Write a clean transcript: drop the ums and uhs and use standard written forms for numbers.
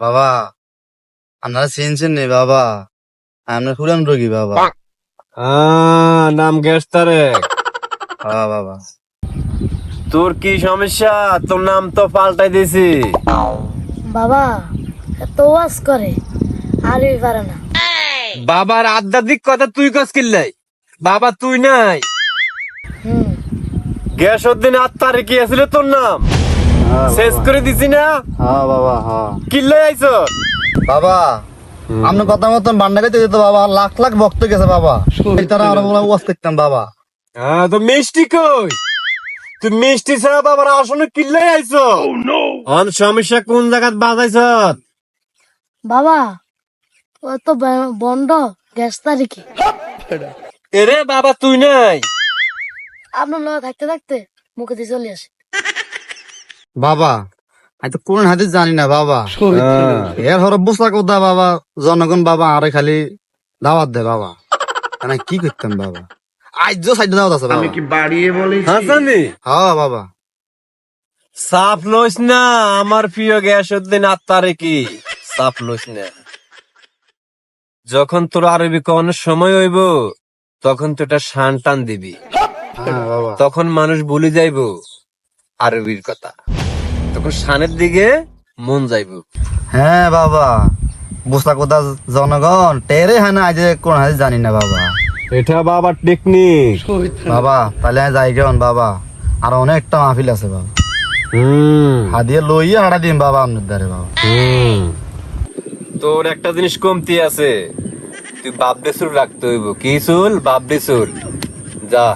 বাবা আপনারা চিনছেন নি বাবা? আপনার পুরান রোগী বাবা। নাম গেস্তারে। হ্যাঁ বাবা। তোর কি সমস্যা? তোর নাম তো পাল্টাই দিছি। বাবা এত ওয়াজ করে আরবি পারে না। বাবার আধ্যাত্মিক কথা তুই কস কিল্লাই? বাবা তুই নাই। হুম গ্যাস দিন 8 তারিখে আছিল তোর নাম, শেষ করে দিছি না? হ্যাঁ বাবা হ্যাঁ। কিল্লাই আইছ? বাবা আপনার কথা মতন বান্ডা গাইতে যেত বাবা, লাখ লাখ ভক্ত গেছে বাবা। তারা আরো ওয়াজ করতাম বাবা। হ্যাঁ তো মিষ্টি কই? তুই মিষ্টি ছাড়া বাবার আসলে কিল্লাই আইছ? অন সমস্যা কোন জায়গাত বাজাইছ? বাবা ও তো বন্ড গ্যাস তারিখে এরে বাবা তুই নাই। আপনার লগে থাকতে থাকতে মুখে দিয়ে চলে আসে। বাবা আমি তো কোন হাদিস জানি না বাবা। এর হর বুসা কথা বাবা, জনগণ বাবা আরে খালি দাওয়াত দে বাবা। আমি কি করতাম বাবা? আজ সাইড দাওয়াত আছে বাবা। হাসানি হ্যাঁ বাবা। সাপ লইস না আমার প্রিয় গ্যাস উদ্দিন 8 তারিখে। সাপ লইস না। যখন তোর আরবি কোনের সময় হইব তখন তো এটা শান টান দিবি, হ্যাঁ বাবা। তখন মানুষ ভুলে যাইব আরবির কথা, তখন শানের দিকে মন যাইব। হ্যাঁ বাবা বুসা কথা জনগণ টেরে হয় না, আজ কোন হাদিস জানি না বাবা। এটা বাবার টেকনিক। বাবা তাহলে আমি যাই কেমন বাবা, আর অনেকটা মাহফিল আছে বাবা। হাদিয়ে লইয়া হারা দিন বাবা আপনার দ্বারে বাবা। তোর একটা জিনিস কমতি আছে, তুই বাপ বেসুর রাখতে হইব। কি চুল? বাপ বেসুর। যা।